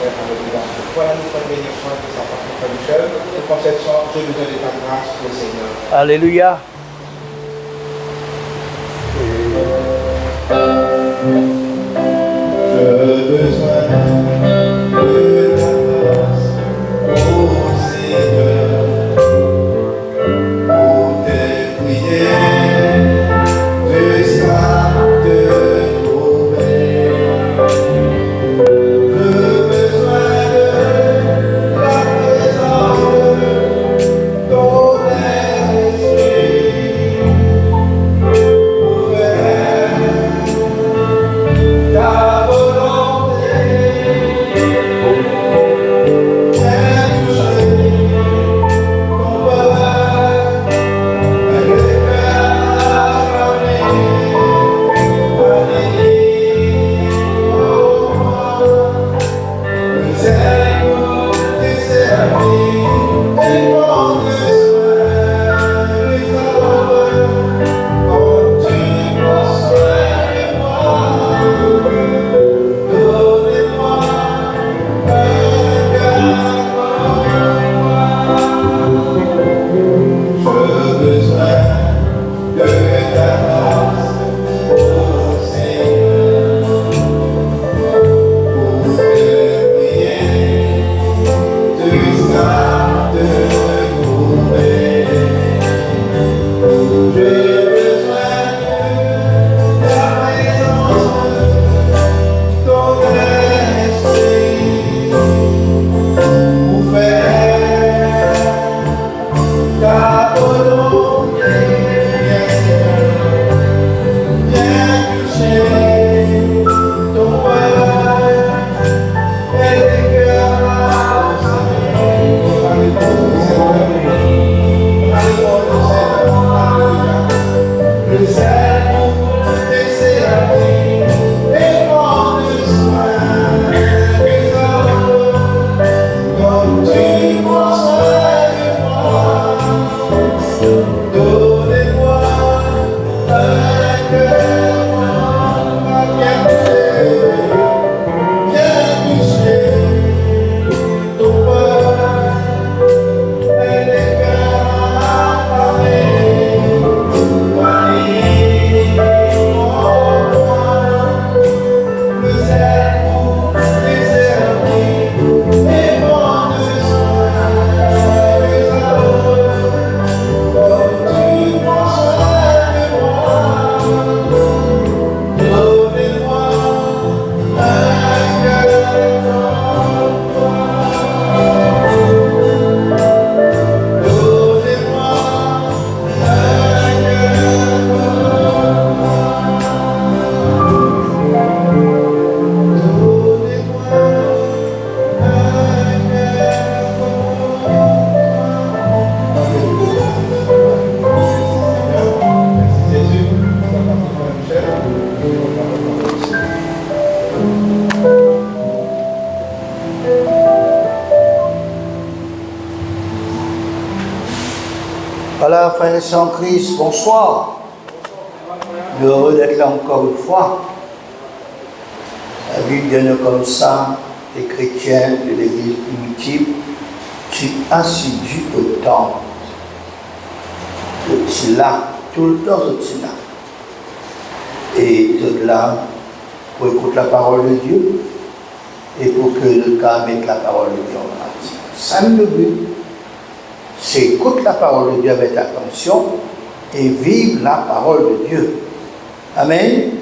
frère avec nous. Voilà, nous prenons bénédiction de sa part de Michel. Nous concevons, j'ai besoin de ta grâce, le Seigneur. Alléluia. J'ai besoin de ta grâce, oh Seigneur, pour te prier, jusqu'à te trouver. J'ai besoin de la présence de ton esprit pour faire ta volonté. Viens toucher ton cœur et le cœur affamé. Nous allons te servir et prendre soin des hommes comme tu prends soin de moi. Donnez-moi un cœur comme toi. J'ai besoin de ta grâce, oh Seigneur, pour te prier, jusqu'à te trouver. J'ai besoin de ta présence, ton esprit, pour faire ta volonté. Viens toucher ton cœur et les cœurs affamés. Le sel pour te servir et prendre soin des hommes comme tu prends soin de moi. Donnez-moi un cœur viens toucher ton cœur et les cœurs affamés. Le zèle pour les servir et prendre soin des hommes comme tu prends soin de moi. Donnez-moi un cœur comme toi. Donnez-moi un cœur comme Voilà, frères et sœurs en Christ, bonsoir. Heureux d'être là encore une fois. La Bible donne comme ça, les chrétiens de l'Église primitive, tu es assidu au temple. Tu es là, tout le temps, tu es là. Et tu es là pour écouter la parole de Dieu et pour que le cas mette la parole de Dieu en pratique. Ça, le but, c'est écouter la parole de Dieu avec attention et vivre la parole de Dieu. Amen.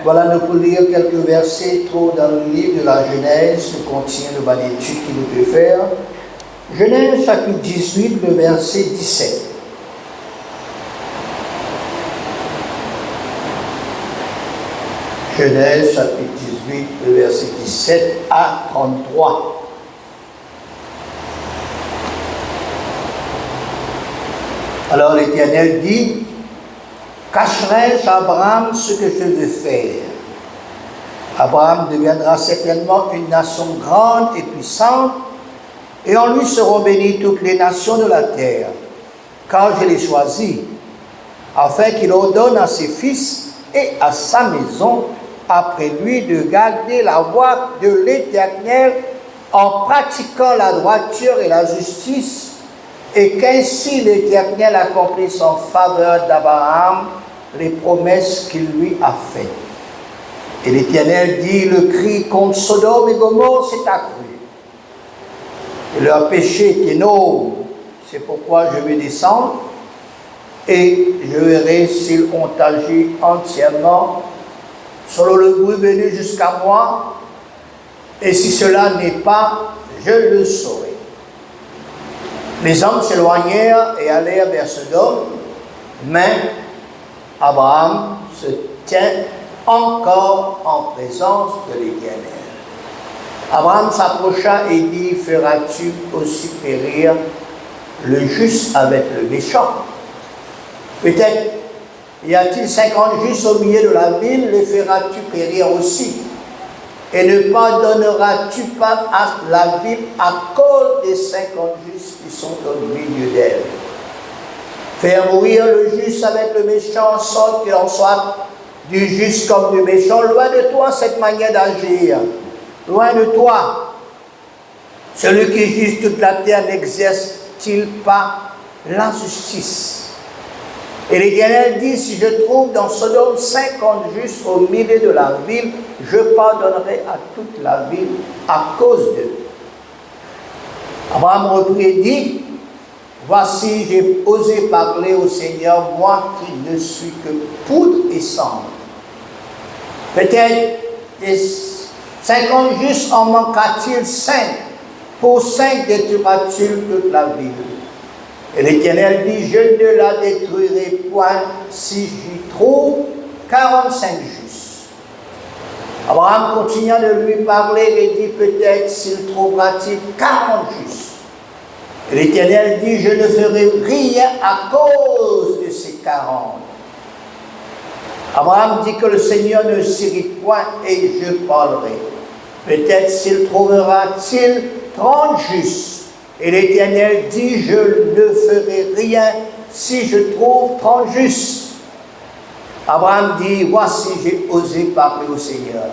Voilà, nous pouvons lire quelques versets trop dans le livre de la Genèse, qui contient le bonne étude qu'il nous peut faire. Genèse chapitre 18, le verset 17. Genèse chapitre 18, le verset 17 à 33. Alors l'Éternel dit, cacherai-je à Abraham ce que je veux faire? Abraham deviendra certainement une nation grande et puissante, et en lui seront bénies toutes les nations de la terre, car je l'ai choisi, afin qu'il ordonne à ses fils et à sa maison après lui de garder la voie de l'Éternel en pratiquant la droiture et la justice, et qu'ainsi l'Éternel accomplisse en faveur d'Abraham les promesses qu'il lui a faites. Et l'Éternel dit, le cri contre Sodome et Gomorrhe s'est accru. Et leur péché est énorme. C'est pourquoi je vais descendre et je verrai s'ils ont agi entièrement selon le bruit venu jusqu'à moi. Et si cela n'est pas, je le saurai. Les hommes s'éloignèrent et allèrent vers Sodome, mais Abraham se tient encore en présence de l'Éternel. Abraham s'approcha et dit, feras-tu aussi périr le juste avec le méchant? Peut-être y a-t-il 50 justes au milieu de la ville, les feras-tu périr aussi? Et ne pardonneras-tu pas à la ville à cause des 50 justes qui sont au milieu d'elle? Faire mourir le juste avec le méchant, en sorte qu'il en soit du juste comme du méchant. Loin de toi cette manière d'agir. Loin de toi. Celui qui juge toute la terre n'exerce-t-il pas la justice? Et l'Éternel dit, si je trouve dans Sodome 50 justes au milieu de la ville, je pardonnerai à toute la ville à cause d'eux. Abraham reprit et dit, voici, j'ai osé parler au Seigneur, moi qui ne suis que poudre et cendre. Peut-être des 50 justes en manquera-t-il 5? Pour 5 détruira-t-il toute la ville? Et l'Éternel dit, je ne la détruirai point si j'y trouve 45 justes. Abraham continua de lui parler et dit, peut-être s'il trouvera-t-il 40 justes. Et l'Éternel dit, je ne ferai rien à cause de ces 40. Abraham dit que le Seigneur ne s'irrite point et je parlerai. Peut-être s'il trouvera-t-il 30 justes. Et l'Éternel dit, je ne ferai rien si je trouve 30 justes. Abraham dit, voici, j'ai osé parler au Seigneur.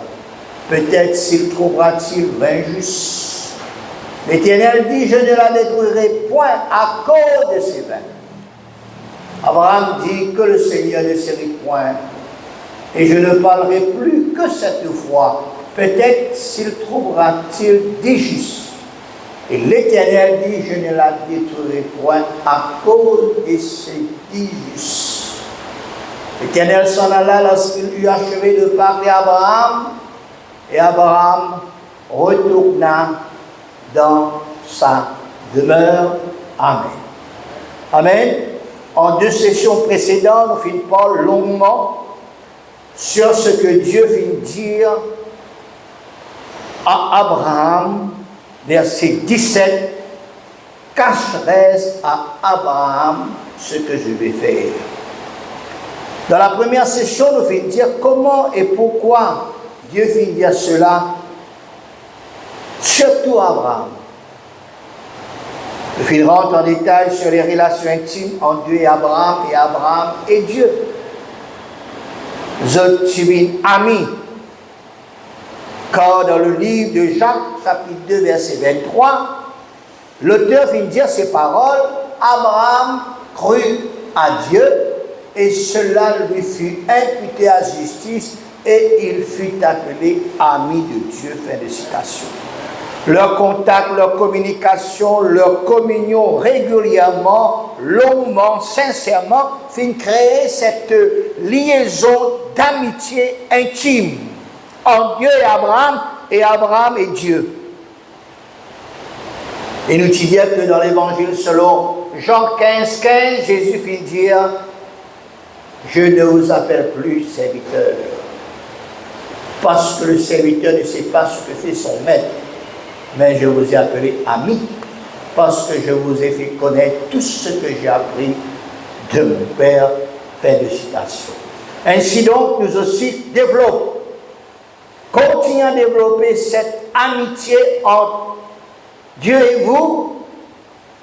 Peut-être s'il trouvera-t-il 20 justes. L'Éternel dit, je ne la détruirai point à cause de ces 20. Abraham dit que le Seigneur ne s'irrite point. Et je ne parlerai plus que cette fois. Peut-être s'il trouvera-t-il 10 justes. Et l'Éternel dit, je ne la détruirai point à cause de ces 10 justes. L'Éternel s'en alla lorsqu'il eut achevé de parler à Abraham, et Abraham retourna dans sa demeure. Amen. Amen. En 2 sessions précédentes, nous finissons pas longuement sur ce que Dieu vient dire à Abraham. Verset 17, cacherai à Abraham ce que je vais faire. Dans la première session, nous allons dire comment et pourquoi Dieu vient dire cela, surtout à Abraham. Nous allons rentrer en détail sur les relations intimes entre Dieu et Abraham et Dieu. Nous sommes amis. Car dans le livre de Jacques, chapitre 2, verset 23, l'auteur vient dire ces paroles, Abraham crut à Dieu, et cela lui fut imputé à justice, et il fut appelé ami de Dieu. Fin de citation. Leur contact, leur communication, leur communion régulièrement, longuement, sincèrement, fin créer cette liaison d'amitié intime entre Dieu et Abraham et Dieu. Et nous disons que dans l'évangile selon Jean 15, 15, Jésus fit dire, je ne vous appelle plus serviteur, parce que le serviteur ne sait pas ce que fait son maître, mais je vous ai appelé ami, parce que je vous ai fait connaître tout ce que j'ai appris de mon Père. Fin de citation. Ainsi donc, nous aussi continuons à développer cette amitié entre Dieu et vous,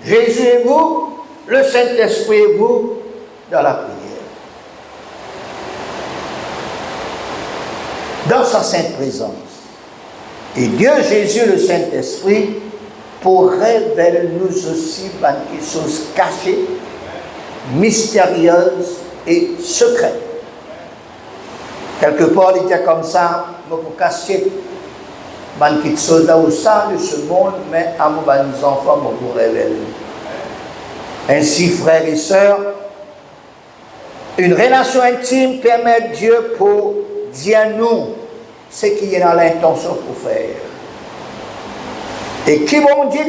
Jésus et vous, le Saint-Esprit et vous, dans la prière. Dans sa sainte présence. Et Dieu Jésus, le Saint-Esprit, pour révéler nous aussi des choses cachées, mystérieuses et secrètes. Quelque part, il était comme ça, nous pour cacher des choses là au sein de ce monde, mais à nos enfants, pour révéler. Ainsi, frères et sœurs, une relation intime permet Dieu pour dire nous ce qui est dans l'intention pour faire. Et qui bon Dieu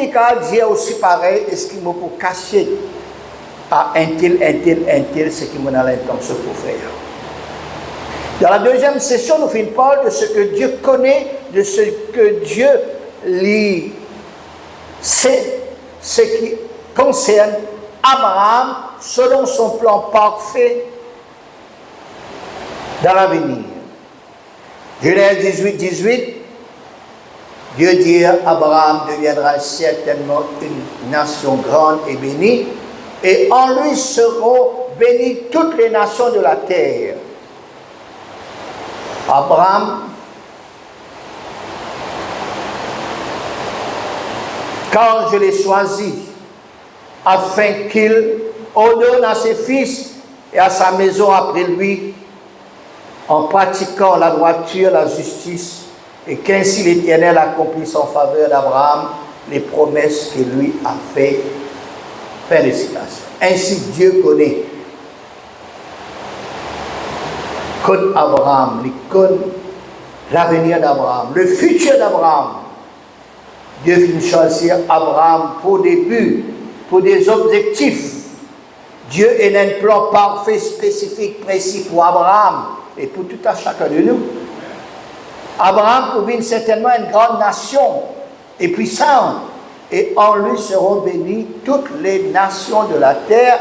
dit aussi pareil, est-ce qu'il m'a pour cacher à un tel, ce qui est dans l'intention pour faire. Dans la deuxième session, nous finissons parler de ce que Dieu connaît, de ce que Dieu lit, c'est ce qui concerne Abraham selon son plan parfait dans l'avenir. Genèse 18, Dieu dit Abraham deviendra certainement une nation grande et bénie, et en lui seront bénies toutes les nations de la terre. Abraham, quand je l'ai choisi, afin qu'il ordonne à ses fils et à sa maison après lui, en pratiquant la droiture, la justice, et qu'ainsi l'Éternel accomplisse en faveur d'Abraham les promesses qu'il lui a faites. Fin de citation. Ainsi Dieu connaît Abraham, il connaît l'avenir d'Abraham, le futur d'Abraham. Dieu vient choisir Abraham pour des buts, pour des objectifs. Dieu est un plan parfait, spécifique, précis pour Abraham et pour tout à chacun de nous. Abraham devient certainement une grande nation et puissante, et en lui seront bénies toutes les nations de la terre.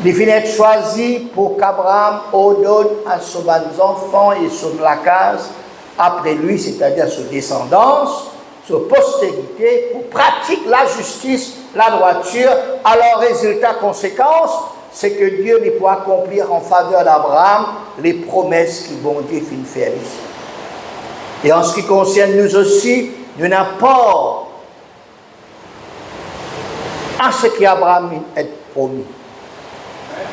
Il finit être choisi pour qu'Abraham ordonne à ses enfants et son case après lui, c'est-à-dire sa descendance, sa postérité, pour pratiquer la justice, la droiture. Alors, résultat, conséquence, c'est que Dieu ne peut accomplir en faveur d'Abraham les promesses qu'il bon Dieu finit faire ici. Et en ce qui concerne nous aussi, nous n'avons pas à ce qu'Abraham est promis.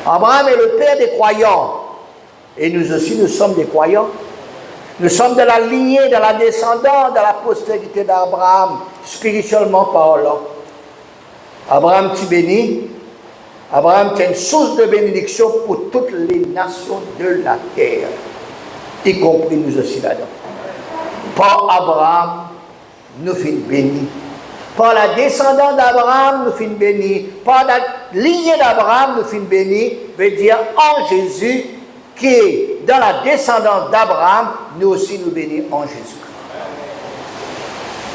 Abraham est le père des croyants. Et nous aussi, nous sommes des croyants. Nous sommes de la lignée, de la descendance, de la postérité d'Abraham, spirituellement parlant. Abraham, tu bénis. Abraham, tu es une source de bénédiction pour toutes les nations de la terre, y compris nous aussi là-dedans. Par Abraham, nous finissons bénis. Par la descendance d'Abraham, nous finissons bénis. Par la lignée d'Abraham, nous finissons bénis. Veut dire en Jésus, qui est dans la descendance d'Abraham, nous aussi nous bénissons en Jésus.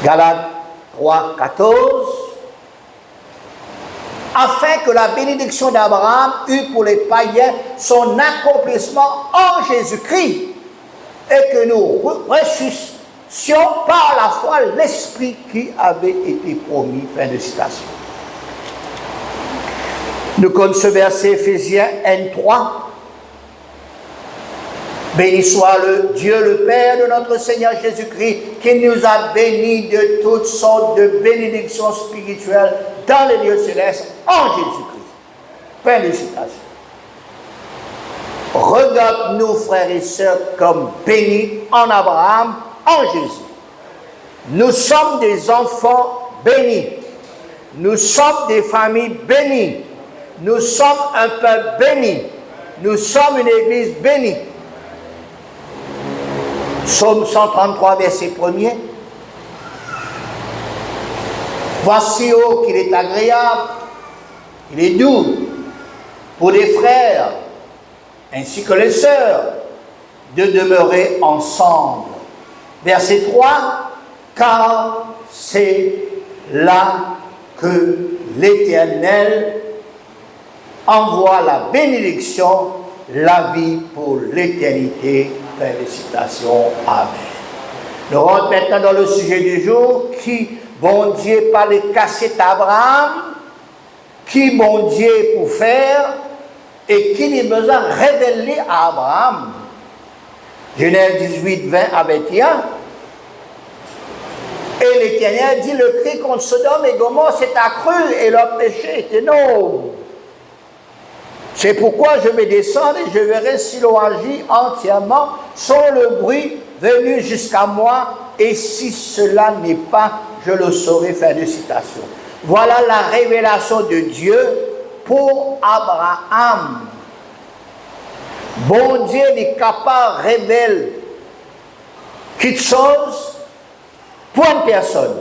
Galates 3, 14. Afin que la bénédiction d'Abraham eût pour les païens son accomplissement en Jésus-Christ, et que nous ressuscitions par la foi l'Esprit qui avait été promis. Fin de citation. Nous connaissons ce verset Éphésiens 1:3. Béni soit le Dieu, le Père de notre Seigneur Jésus-Christ, qui nous a bénis de toutes sortes de bénédictions spirituelles dans les lieux célestes en Jésus-Christ. Fin de citation. Regarde-nous, frères et sœurs, comme bénis en Abraham, en Jésus. Nous sommes des enfants bénis. Nous sommes des familles bénies. Nous sommes un peuple béni. Nous sommes une église bénie. Psaume 133, verset 1er. Voici, oh, qu'il est agréable, il est doux pour les frères ainsi que les sœurs de demeurer ensemble. Verset 3, car c'est là que l'Éternel envoie la bénédiction, la vie pour l'éternité. Fin de citation. Amen. Nous rentrons maintenant dans le sujet du jour. Qui, bon Dieu, par les cassettes d'Abraham, qui, bon Dieu, pour faire, et qui a besoin de révéler à Abraham. Genèse 18, 20 à 21. Et l'Éternel dit, le cri contre Sodome et Gomorrhe s'est accru et leur péché est énorme. C'est pourquoi je vais descendre et je verrai si l'on agit entièrement sans le bruit venu jusqu'à moi, et si cela n'est pas, je le saurai. Fin de citation. Voilà la révélation de Dieu pour Abraham. Bon Dieu n'est capable de révéler quelque chose pour une personne.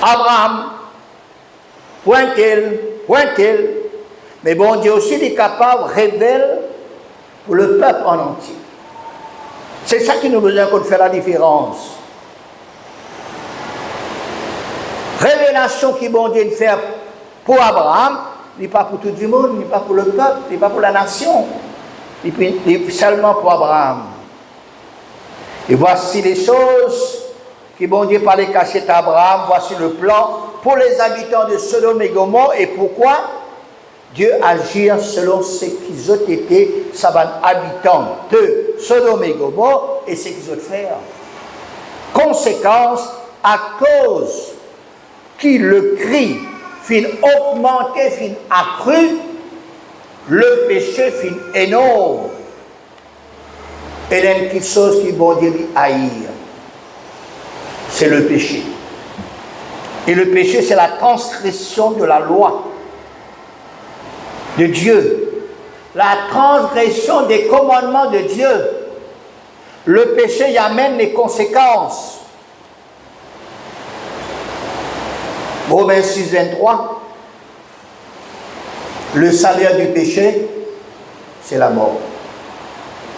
Abraham, point tel. Mais bon Dieu aussi est capable de révéler pour le peuple en entier. C'est ça qui nous besoin de faire la différence. Révélation qui bon Dieu fait pour Abraham, n'est pas pour tout le monde, n'est pas pour le peuple, n'est pas pour la nation, n'est seulement pour Abraham. Et voici les choses qui bon Dieu parlait caché à Abraham, voici le plan pour les habitants de Sodome et Gomorrhe, et pourquoi Dieu agit selon ce qu'ils ont été, savants habitants de Sodome et Gomorrhe, et ce qu'ils ont fait. Conséquence, à cause qui le cri fin augmenté, fin accru, le péché fin énorme. Et il y a quelque chose qui bon Dieu dit haïr. C'est le péché. Et le péché, c'est la transgression de la loi de Dieu. La transgression des commandements de Dieu. Le péché y amène les conséquences. Romains 6, 23. Le salaire du péché, c'est la mort.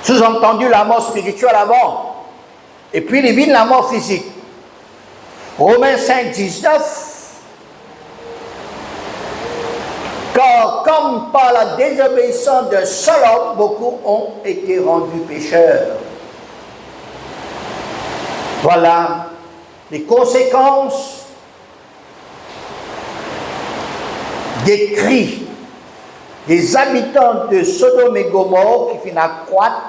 Sous-entendu, la mort spirituelle avant. Et puis, il y a la mort physique. Romains 5, 19. Car comme par la désobéissance d'un seul homme, beaucoup ont été rendus pécheurs. Voilà les conséquences des cris des habitants de Sodome et Gomorrhe qui finissent à croître,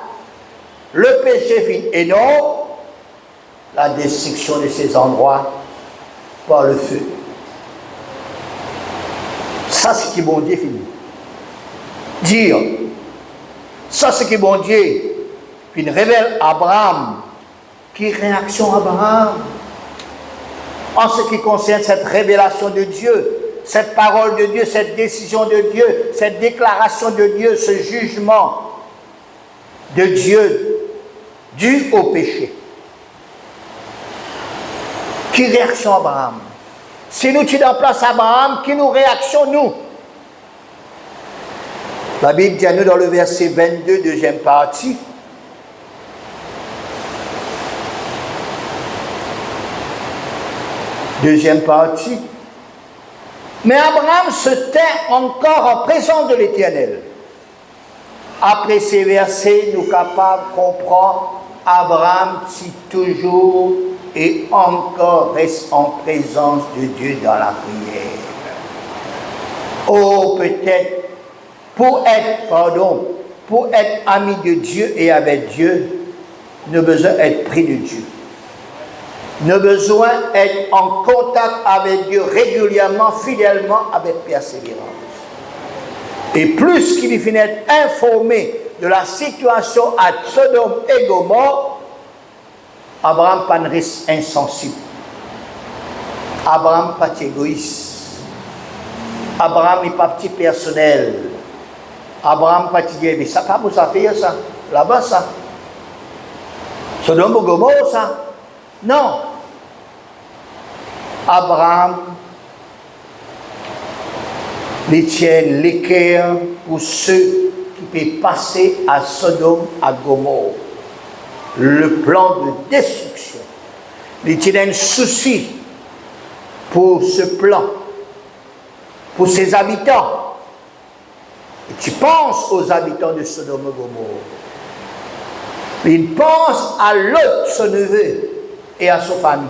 le péché finit énorme, la destruction de ces endroits par le feu. Ça, c'est ce que bon Dieu finit. Dire, ça, c'est ce que bon Dieu finit révèle à Abraham. Qui réaction Abraham en ce qui concerne cette révélation de Dieu, cette parole de Dieu, cette décision de Dieu, cette déclaration de Dieu, ce jugement de Dieu dû au péché. Qui réaction Abraham? Si nous tu en place Abraham, qui nous réaction nous? La Bible dit à nous dans le verset 22, deuxième partie, deuxième partie. Mais Abraham se tint encore en présence de l'Éternel. Après ces versets, nous sommes capables de comprendre Abraham qui toujours et encore reste en présence de Dieu dans la prière. Oh, peut-être, pour être ami de Dieu et avec Dieu, nous avons besoin d'être pris de Dieu. Nous avons besoin d'être en contact avec Dieu régulièrement, fidèlement, avec persévérance. Et plus qu'il finit d'être informé de la situation à Sodome et Gomorrhe, Abraham pas reste insensible. Abraham pas égoïste. Abraham n'est pas petit personnel. Abraham pas dit, mais ça pas pour ça faire ça. Là-bas ça. Sodome et Gomorrhe ça. Non. Abraham les tient l'équerre pour ceux qui peuvent passer à Sodome, à Gomorrhe. Le plan de destruction. Il tient un souci pour ce plan, pour ses habitants. Et tu penses aux habitants de Sodome et Gomorrhe. Il pense à l'autre, son neveu, et à sa famille.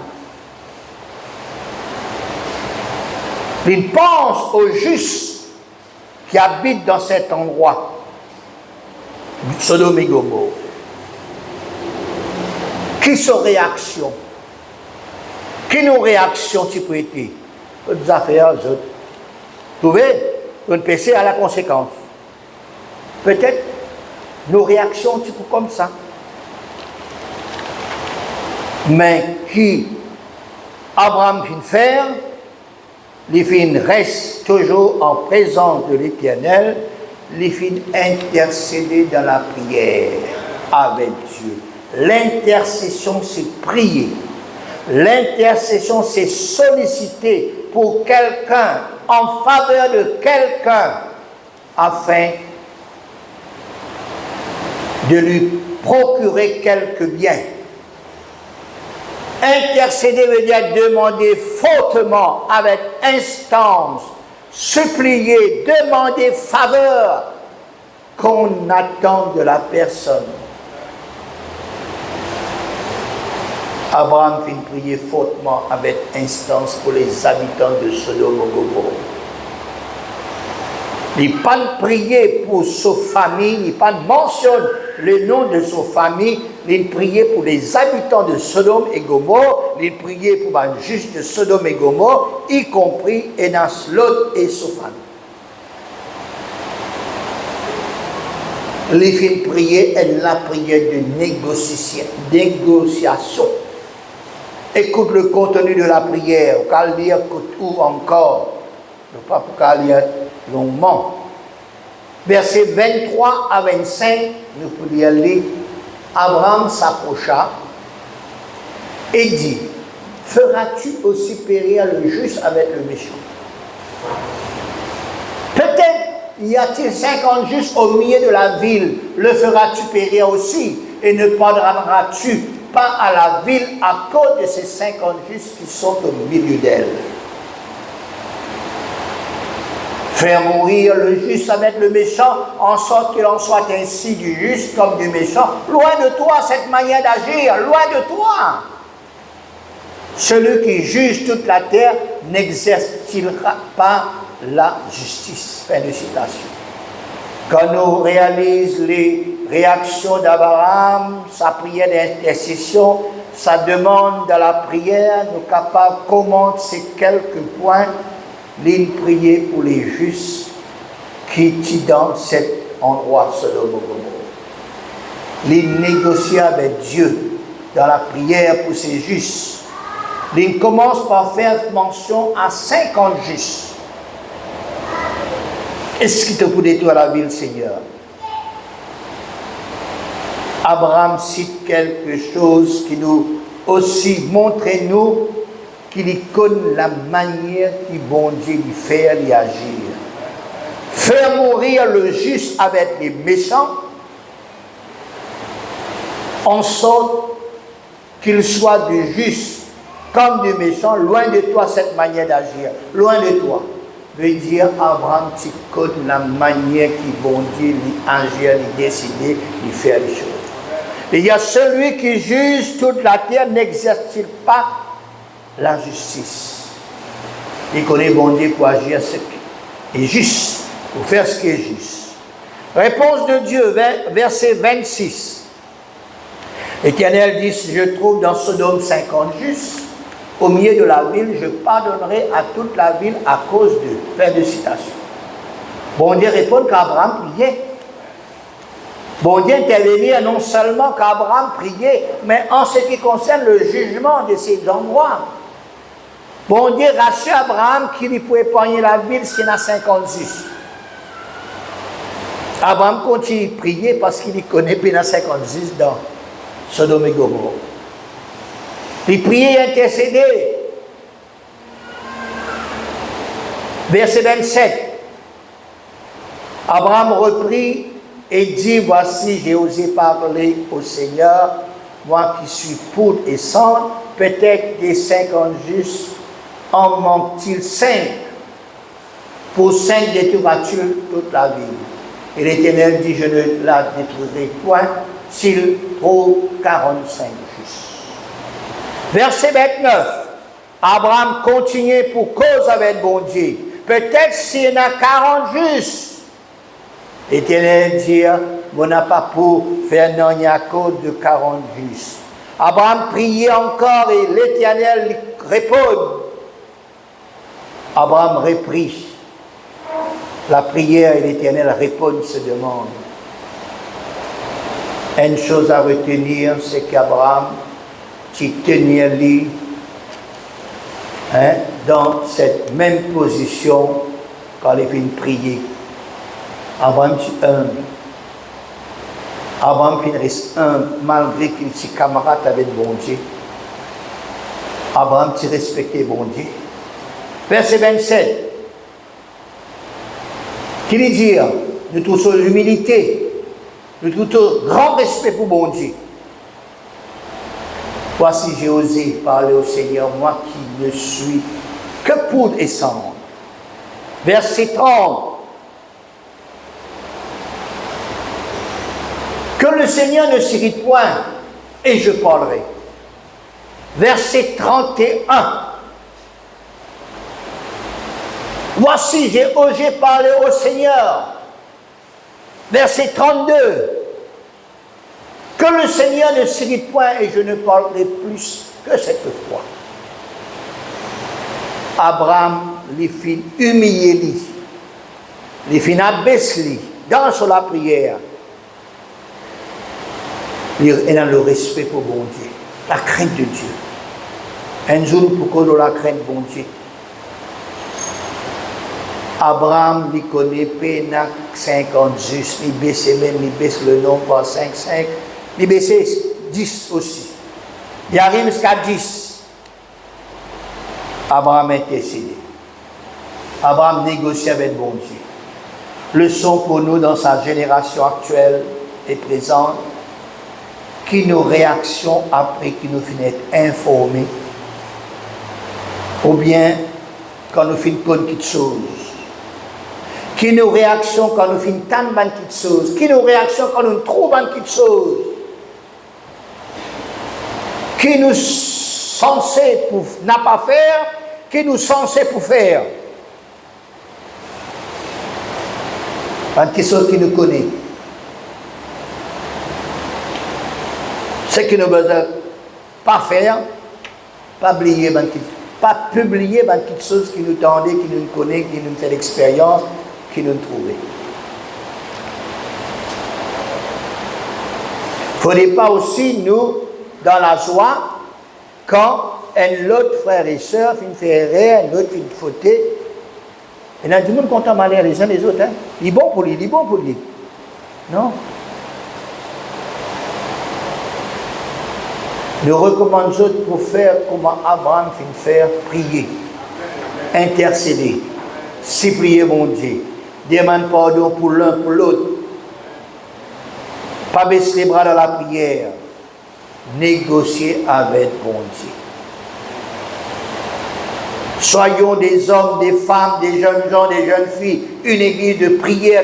Il pense aux justes qui habitent dans cet endroit. Sodome et Gomorrhe. Qui sont réactions? Qui nos réactions tu peux être? D'autres affaires, autres. Trouvez, on peut à la conséquence. Peut-être nos réactions tu peux comme ça. Mais qui Abraham vient faire, les filles restent toujours en présence de l'Éternel, les filles intercéder dans la prière avec Dieu. L'intercession, c'est prier. L'intercession, c'est solliciter pour quelqu'un, en faveur de quelqu'un, afin de lui procurer quelque bien. Intercéder veut dire demander fortement, avec instance, supplier, demander faveur qu'on attend de la personne. Abraham fit prier fortement avec instance pour les habitants de Sodome et Gomorrhe. Il n'a pas prié pour sa famille, il n'a pas mentionné le nom de sa famille, il priait pour les habitants de Sodome et Gomorrhe, il priait pour les justes de Sodome et Gomorrhe, y compris Enas, Lot et sa famille. Les filles priaient, elle la prière de négociation. Écoute le contenu de la prière, qu'à lire ou encore, pas pour qu'à lire longuement. Versets 23 à 25, nous pouvons lire. Abraham s'approcha et dit, feras-tu aussi périr le juste avec le méchant? Peut-être y a-t-il 50 justes au milieu de la ville, le feras-tu périr aussi? Et ne pardonneras-tu pas à la ville à cause de ces 50 justes qui sont au milieu d'elle? Faire mourir le juste avec le méchant, en sorte qu'il en soit ainsi du juste comme du méchant. Loin de toi cette manière d'agir, loin de toi. Celui qui juge toute la terre n'exerce-t-il pas la justice? Fin de citation. Quand nous réalisons les réactions d'Abraham, sa prière d'intercession, sa demande dans la prière, nous sommes capables de commenter ces quelques points. Il priait pour les justes qui étaient dans cet endroit Sodome et Gomorrhe. Il négociait avec Dieu dans la prière pour ces justes. Il commence par faire mention à 50 justes. Est-ce qu'il te peut détruire la ville, Seigneur? Abraham cite quelque chose qui nous aussi montre nous qu'il connaît la manière qui bon Dieu lui fait lui agir. Faire mourir le juste avec les méchants, en sorte qu'il soit du juste comme du méchant, loin de toi cette manière d'agir, loin de toi. Veut dire, Abraham, tu connais la manière qui bon Dieu lui agir, lui décider, lui faire les choses. Il y a celui qui juge toute la terre, n'exerce-t-il pas la justice? Il connaît bon Dieu pour agir ce qui est juste, pour faire ce qui est juste. Réponse de Dieu, verset 26. L'Éternel dit, je trouve dans Sodome 50 justes, au milieu de la ville, je pardonnerai à toute la ville à cause d'eux. Fin de citation. Bon Dieu répond qu'Abraham priait. Bon Dieu intervenir non seulement qu'Abraham priait, mais en ce qui concerne le jugement de ces endroits. Bon Dieu rassure Abraham qu'il ne pouvait épargner la ville s'il y en a 56. Abraham continue de prier parce qu'il connaît bien 56 dans Sodome et Gomorrhe. Il priait et intercédait. Verset 27. Abraham reprit et dit, voici, j'ai osé parler au Seigneur, moi qui suis poudre et cendre, peut-être des 50 justes, en manque-t-il 5? Pour 5 détruiras-tu toute la ville? Et l'Éternel dit, je ne la détruirai point, s'il trouve 45 justes. Verset 29. Abraham continuait pour cause avec bon Dieu. Peut-être s'il y en a 40 justes. L'Éternel dit, on n'a pas pour faire non à cause de 40 justes. Abraham priait encore et l'Éternel lui répond. Abraham reprit la prière et l'Éternel répond, se demande. Une chose à retenir, c'est qu'Abraham, qui tenait lui, dans cette même position quand il finit de prier. Abraham est humble. Abraham reste humble malgré qu'il est camarade avec bon Dieu. Abraham s'est respecté bon Dieu. Verset 27. Qui veut dire, nous trouvons l'humilité, nous trouvons grand respect pour bon Dieu. Voici j'ai osé parler au Seigneur, moi qui ne suis que poudre et cendre. Verset 30. Que le Seigneur ne s'irrite point, et je parlerai. Verset 31. Voici, j'ai osé parler au Seigneur. Verset 32. Que le Seigneur ne s'irrite point, et je ne parlerai plus que cette fois. Abraham, les fit humilier, les fit abaisser, dans la prière. Et dans le respect pour bon Dieu, la crainte de Dieu. Un jour, pourquoi nous la crainte bon Dieu? Abraham, il connaît pas 50 justes, il baisse même, il baisse le nom par 5, il baisse 10 aussi. Il arrive jusqu'à 10. Abraham intercédé. Abraham négocie avec bon Dieu. Leçon pour nous dans sa génération actuelle et présente, qui nos réactions après qui nous finissent informés, ou bien quand nous finissons pour une petite chose, qui nos réactions quand nous finissons tant de petites choses, qui nos réactions quand nous trouvons une petite chose, qui nous censés pour n'a pas faire, qui nous censés pour faire. Une question qui nous connaît. C'est que nous ne devons pas faire, pas oublier, pas publier des petites choses qui nous tendaient, qui nous connaissent, qui nous fait l'expérience, qui nous trouvent. Il ne faudrait pas aussi, nous, dans la joie, quand un autre frère et soeur finit faire erreur, un autre finit fauter, et là, tout le monde content malheur les uns les autres. Hein? Il est bon pour lui, il est bon pour lui. Non? Nous recommandons aux autres pour faire comment Abraham finit faire, prier, intercéder, supplier mon Dieu, demander pardon pour l'un, pour l'autre, pas baisser les bras dans la prière, négocier avec mon Dieu. Soyons des hommes, des femmes, des jeunes gens, des jeunes filles, une église de prière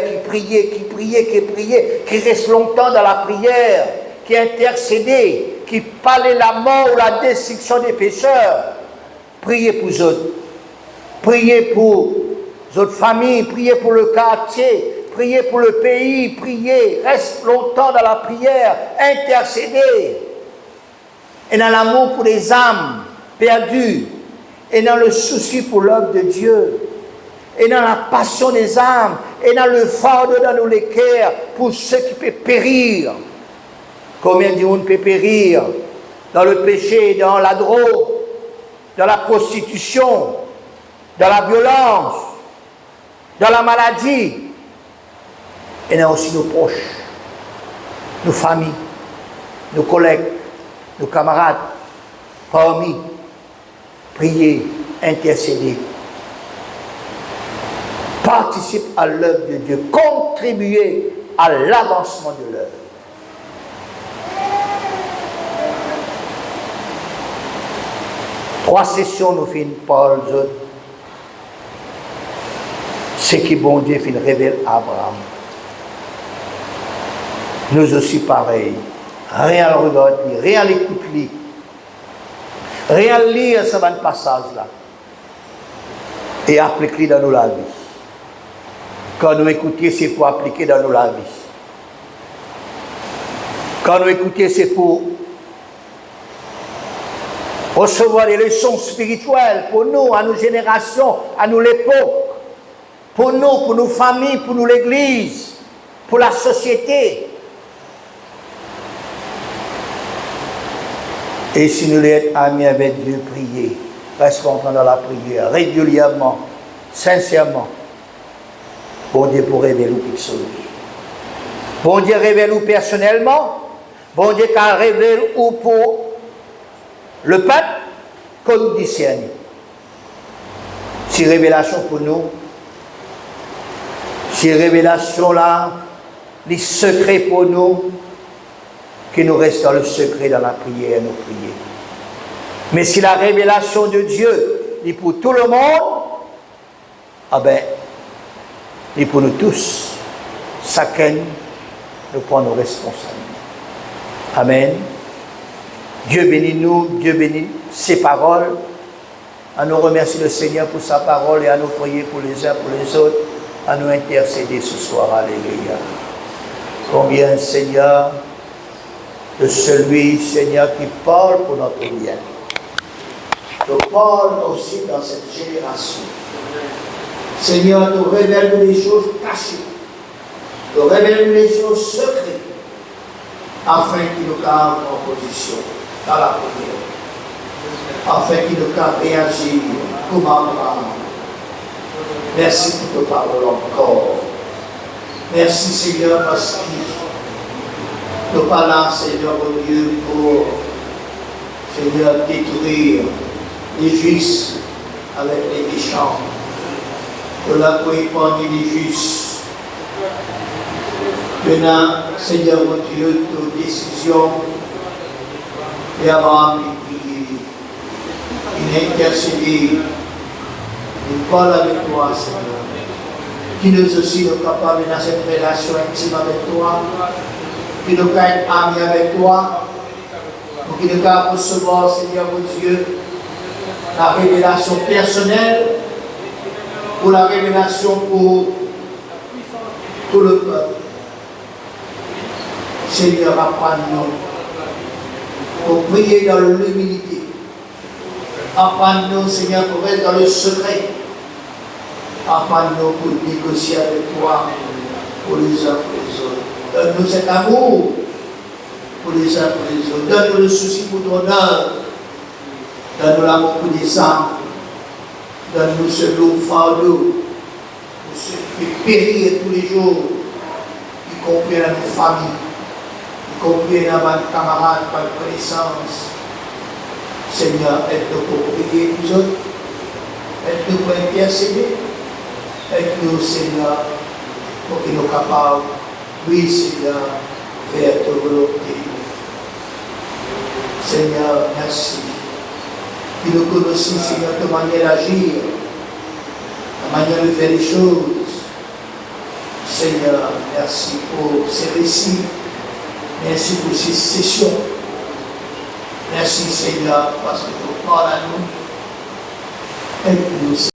qui reste longtemps dans la prière, qui intercède, qui parlait la mort ou la destruction des pécheurs. Priez pour eux autres. Priez pour votre famille, priez pour le quartier, priez pour le pays, priez, reste longtemps dans la prière, intercédez. Et dans l'amour pour les âmes perdues, et dans le souci pour l'œuvre de Dieu, et dans la passion des âmes, et dans le fardeau dans nos cœurs pour ceux qui peuvent périr. Combien de monde peut périr dans le péché, dans la drogue, dans la prostitution, dans la violence, dans la maladie, et dans aussi nos proches, nos familles, nos collègues, nos camarades, parmi, prier, intercéder, participe à l'œuvre de Dieu, contribuer à l'avancement de l'œuvre. Trois sessions nous finissons par les autres. Ce qui bon Dieu finit révèle à Abraham. Nous aussi pareil. Rien à regarder, rien à l'écouter, rien à lire ce passage-là. Et appliquer dans nos la vie. Quand nous écoutons, c'est pour appliquer dans nos la vie. Quand nous écoutons, c'est pour recevoir des leçons spirituelles pour nous, à nos générations, à nous l'époque, pour nous, pour nos familles, pour nous l'Église, pour la société. Et si nous voulons être amis avec Dieu, prier, restons dans la prière, régulièrement, sincèrement. Bon Dieu pour révéler quelque chose. Bon Dieu révèle personnellement. Bon Dieu qui révèle ou pour le peuple, comme discerner. Si révélation pour nous, si révélation là, les secrets pour nous, que nous restons dans le secret dans la prière, nous prier. Mais si la révélation de Dieu est pour tout le monde, ah ben, et pour nous tous, chacun nous prend nos responsabilités. Amen. Dieu bénit nous, Dieu bénit ses paroles. À nous remercier le Seigneur pour sa parole et à nous prier pour les uns, pour les autres, à nous intercéder ce soir. Alléluia. Combien, Seigneur, de celui, Seigneur, qui parle pour notre bien. Nous parle aussi dans cette génération. Seigneur, nous révèle les choses cachées. Nous révèle les choses secrètes, afin qu'il nous garde en position dans la prière, afin qu'il nous garde réagir comme Abraham. Merci pour tes paroles encore. Merci Seigneur parce que nous parlons, Seigneur mon Dieu, pour Seigneur détruire les justes avec les méchants. Nous l'avons pour épargner les justes. Maintenant, Seigneur mon Dieu, toute décision, et Abraham, il a intercédé, il parle avec toi, Seigneur. Qui nous aussi nous capables dans cette relation intime avec toi, qui nous gagne amis avec toi, pour qu'il nous garde recevoir, Seigneur mon Dieu, la révélation personnelle, pour la révélation pour tout le peuple. Seigneur, apprends-nous pour prier dans l'humilité. Apprends-nous, Seigneur, pour être dans le secret. Apprends-nous pour négocier avec toi, pour les uns pour les autres. Donne-nous cet amour pour les uns pour les autres. Donne-nous le souci pour ton œuvre. Donne-nous l'amour pour les âmes. Donne-nous ce lourd fardeau pour ceux qui périssent tous les jours, y compris dans nos familles, y compris dans nos camarades par connaissance. Seigneur, aide-nous pour prier nous autres. Aide-nous pour intercéder. Aide-nous, Seigneur, pour que nous soyons capables, oui, Seigneur, faire ta volonté. Seigneur, merci. Que nous connaissons, Seigneur, ta manière d'agir, la manière de faire les choses. Seigneur, merci pour ces récits. Merci pour ces sessions. Merci, Seigneur, parce que tu parles à nous. Aide-nous,